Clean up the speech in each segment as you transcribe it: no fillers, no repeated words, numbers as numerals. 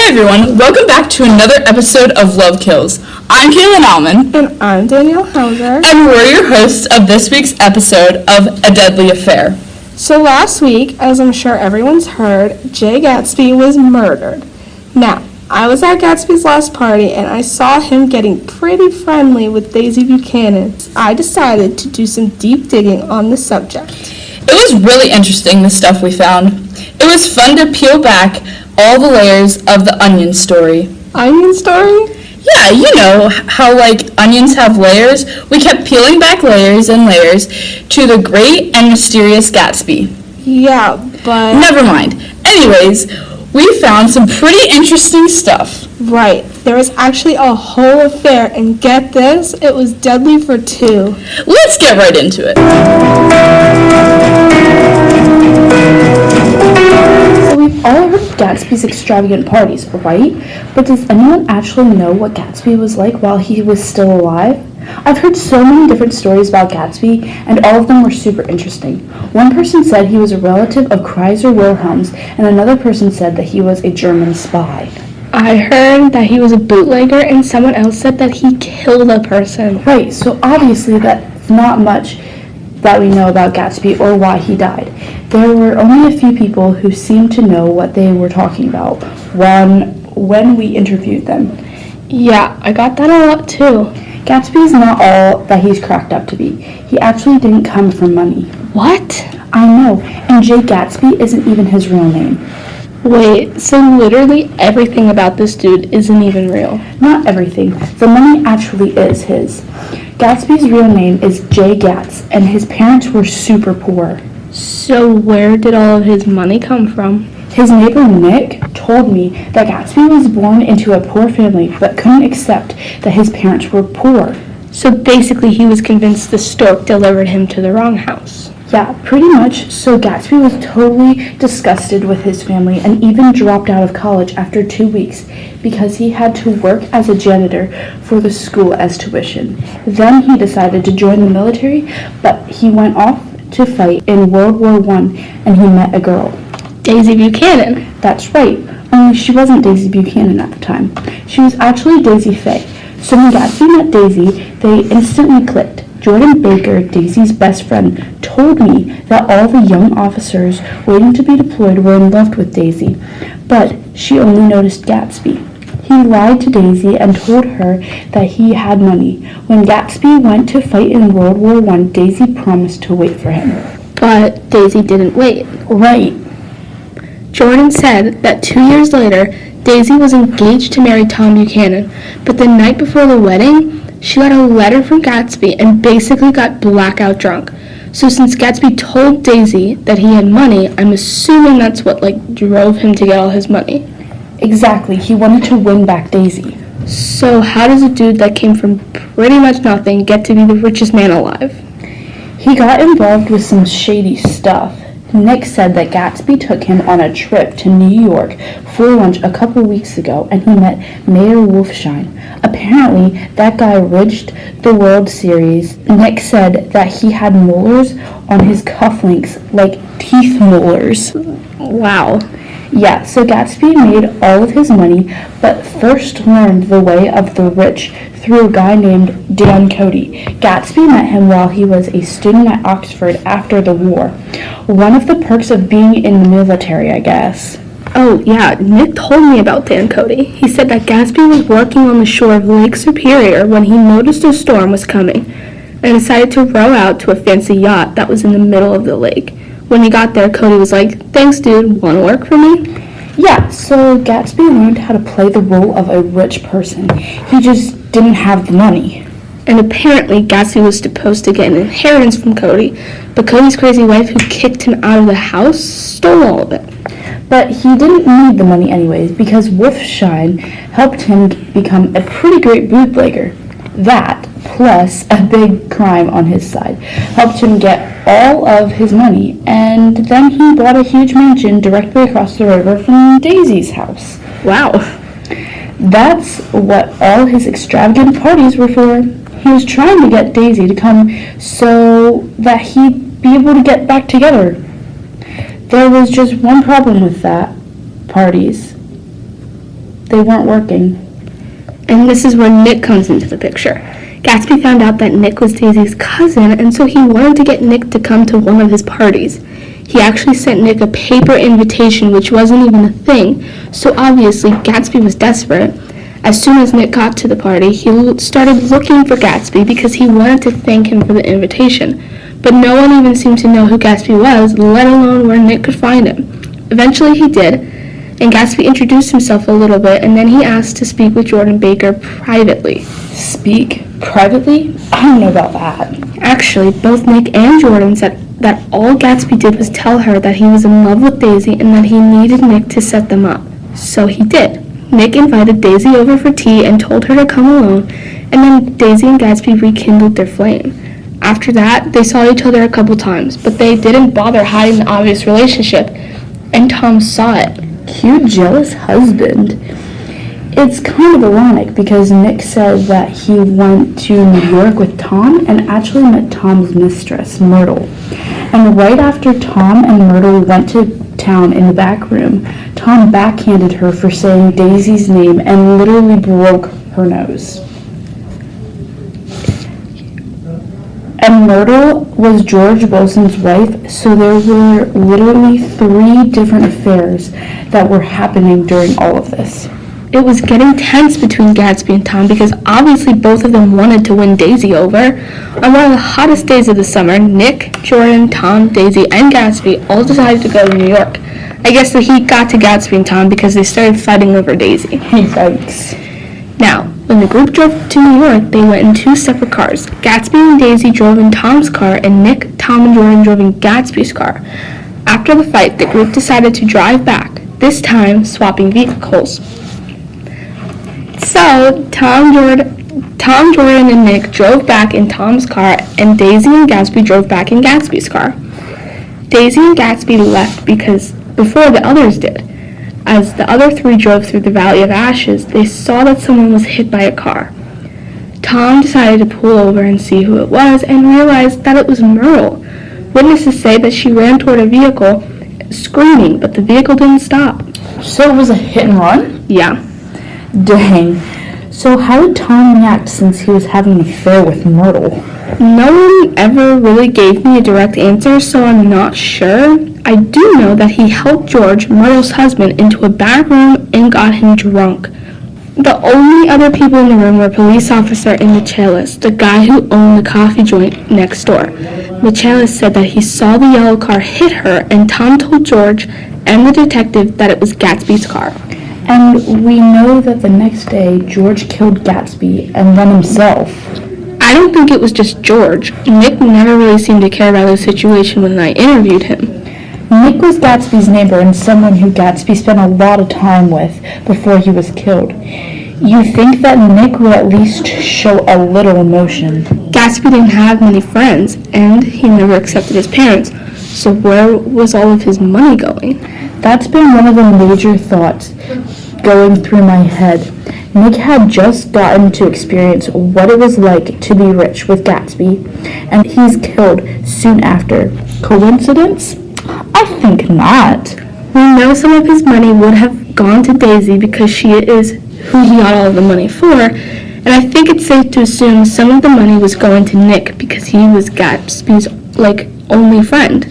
Hey everyone, welcome back to another episode of Love Kills. I'm Kaylin Allman. And I'm Danielle Hauser. And we're your hosts of this week's episode of A Deadly Affair. So last week, as I'm sure everyone's heard, Jay Gatsby was murdered. Now, I was at Gatsby's last party and I saw him getting pretty friendly with Daisy Buchanan. I decided to do some deep digging on the subject. It was really interesting, the stuff we found. It was fun to peel back all the layers of the onion story. Onion story? Yeah, you know how onions have layers? We kept peeling back layers and layers to the great and mysterious Gatsby. Yeah, but... Never mind. Anyways, we found some pretty interesting stuff. Right. There was actually a whole affair, and get this, it was deadly for two. Let's get right into it. So we've all heard of Gatsby's extravagant parties, right? But does anyone actually know what Gatsby was like while he was still alive? I've heard so many different stories about Gatsby, and all of them were super interesting. One person said he was a relative of Kaiser Wilhelm's, and another person said that he was a German spy. I heard that he was a bootlegger, and someone else said that he killed a person. Right, so obviously that's not much that we know about Gatsby or why he died. There were only a few people who seemed to know what they were talking about when we interviewed them. Yeah, I got that a lot too. Gatsby is not all that he's cracked up to be. He actually didn't come from money. What? I know, and Jay Gatsby isn't even his real name. Wait, so literally everything about this dude isn't even real? Not everything. The money actually is his. Gatsby's real name is Jay Gatz, and his parents were super poor. So where did all of his money come from? His neighbor Nick told me that Gatsby was born into a poor family but couldn't accept that his parents were poor. So basically he was convinced the stork delivered him to the wrong house. Yeah, pretty much. So Gatsby was totally disgusted with his family and even dropped out of college after 2 weeks because he had to work as a janitor for the school as tuition. Then he decided to join the military, but he went off to fight in World War I and he met a girl. Daisy Buchanan. That's right, only she wasn't Daisy Buchanan at the time. She was actually Daisy Faye. So when Gatsby met Daisy, they instantly clicked. Jordan Baker, Daisy's best friend, told me that all the young officers waiting to be deployed were in love with Daisy, but she only noticed Gatsby. He lied to Daisy and told her that he had money. When Gatsby went to fight in World War I, Daisy promised to wait for him. But Daisy didn't wait. Right. Jordan said that 2 years later, Daisy was engaged to marry Tom Buchanan, but the night before the wedding, she got a letter from Gatsby and basically got blackout drunk. So since Gatsby told Daisy that he had money, I'm assuming that's what drove him to get all his money. Exactly, he wanted to win back Daisy. So how does a dude that came from pretty much nothing get to be the richest man alive? He got involved with some shady stuff. Nick said that Gatsby took him on a trip to New York for lunch a couple weeks ago and he met Mayor Wolfshine. Apparently, that guy rigged the World Series. Nick said that he had molars on his cufflinks, like teeth molars. Wow. Yeah, so Gatsby made all of his money, but first learned the way of the rich through a guy named Dan Cody. Gatsby met him while he was a student at Oxford after the war. One of the perks of being in the military, I guess. Oh, yeah, Nick told me about Dan Cody. He said that Gatsby was working on the shore of Lake Superior when he noticed a storm was coming and decided to row out to a fancy yacht that was in the middle of the lake. When he got there, Cody was like, "Thanks, dude. Want to work for me?" Yeah, so Gatsby learned how to play the role of a rich person. He just didn't have the money. And apparently, Gatsby was supposed to get an inheritance from Cody, but Cody's crazy wife, who kicked him out of the house, stole all of it. But he didn't need the money anyways, because Wolfshine helped him become a pretty great bootlegger. That, plus a big crime on his side, helped him get all of his money, and then he bought a huge mansion directly across the river from Daisy's house. Wow. That's what all his extravagant parties were for. He was trying to get Daisy to come so that he'd be able to get back together. There was just one problem with that. Parties. they weren't working. And this is where Nick comes into the picture. Gatsby found out that Nick was Daisy's cousin, and so he wanted to get Nick to come to one of his parties. He actually sent Nick a paper invitation, which wasn't even a thing, so obviously Gatsby was desperate. As soon as Nick got to the party, he started looking for Gatsby because he wanted to thank him for the invitation. But no one even seemed to know who Gatsby was, let alone where Nick could find him. Eventually he did, and Gatsby introduced himself a little bit, and then he asked to speak with Jordan Baker privately. Speak privately? I don't know about that. Actually, both Nick and Jordan said that all Gatsby did was tell her that he was in love with Daisy and that he needed Nick to set them up. So he did. Nick invited Daisy over for tea and told her to come alone, and then Daisy and Gatsby rekindled their flame. After that, they saw each other a couple times, but they didn't bother hiding the obvious relationship, and Tom saw it. Cute, jealous husband. It's kind of ironic because Nick said that he went to New York with Tom and actually met Tom's mistress, Myrtle. And right after Tom and Myrtle went to town in the back room, Tom backhanded her for saying Daisy's name and literally broke her nose. And Myrtle was George Wilson's wife, so there were literally 3 different affairs that were happening during all of this. It was getting tense between Gatsby and Tom because obviously both of them wanted to win Daisy over. On one of the hottest days of the summer, Nick, Jordan, Tom, Daisy, and Gatsby all decided to go to New York. I guess the heat got to Gatsby and Tom because they started fighting over Daisy. Yikes. Now, when the group drove to New York, they went in 2 separate cars. Gatsby and Daisy drove in Tom's car, and Nick, Tom, and Jordan drove in Gatsby's car. After the fight, the group decided to drive back, this time swapping vehicles. So, Tom, Jordan, and Nick drove back in Tom's car, and Daisy and Gatsby drove back in Gatsby's car. Daisy and Gatsby left before the others did. As the other 3 drove through the Valley of Ashes, they saw that someone was hit by a car. Tom decided to pull over and see who it was and realized that it was Myrtle. Witnesses say that she ran toward a vehicle screaming, but the vehicle didn't stop. So it was a hit and run? Yeah. Dang. So how did Tom react since he was having an affair with Myrtle? No one ever really gave me a direct answer, so I'm not sure. I do know that he helped George, Myrtle's husband, into a back room and got him drunk. The only other people in the room were police officer and Michaelis, the guy who owned the coffee joint next door. Michaelis said that he saw the yellow car hit her, and Tom told George and the detective that it was Gatsby's car. And we know that the next day, George killed Gatsby and then himself. I don't think it was just George. Nick never really seemed to care about the situation when I interviewed him. Nick was Gatsby's neighbor and someone who Gatsby spent a lot of time with before he was killed. You think that Nick would at least show a little emotion. Gatsby didn't have many friends, and he never accepted his parents, so where was all of his money going? That's been one of the major thoughts going through my head. Nick had just gotten to experience what it was like to be rich with Gatsby, and he's killed soon after. Coincidence? I think not. We know some of his money would have gone to Daisy because she is who he got all of the money for, and I think it's safe to assume some of the money was going to Nick because he was Gatsby's, only friend.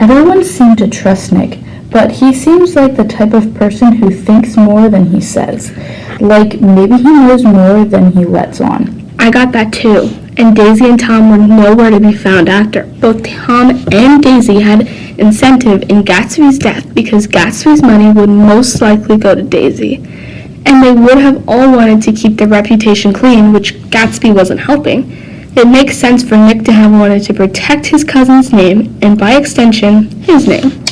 Everyone seemed to trust Nick, but he seems like the type of person who thinks more than he says. Like, maybe he knows more than he lets on. I got that too, and Daisy and Tom were nowhere to be found after. Both Tom and Daisy had incentive in Gatsby's death because Gatsby's money would most likely go to Daisy, and they would have all wanted to keep their reputation clean, which Gatsby wasn't helping. It makes sense for Nick to have wanted to protect his cousin's name, and by extension, his name.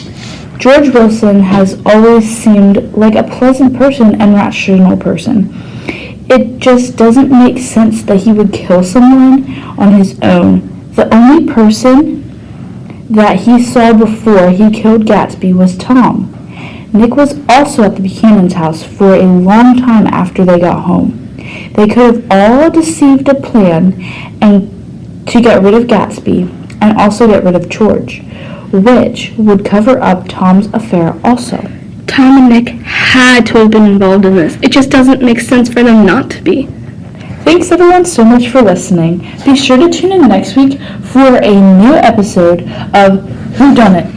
George Wilson has always seemed like a pleasant person and rational person. It just doesn't make sense that he would kill someone on his own. The only person that he saw before he killed Gatsby was Tom. Nick was also at the Buchanan's house for a long time after they got home. They could have all deceived a plan to get rid of Gatsby and also get rid of George, which would cover up Tom's affair also. Tom and Nick had to have been involved in this. It just doesn't make sense for them not to be. Thanks everyone so much for listening. Be sure to tune in next week for a new episode of WhoDunIt.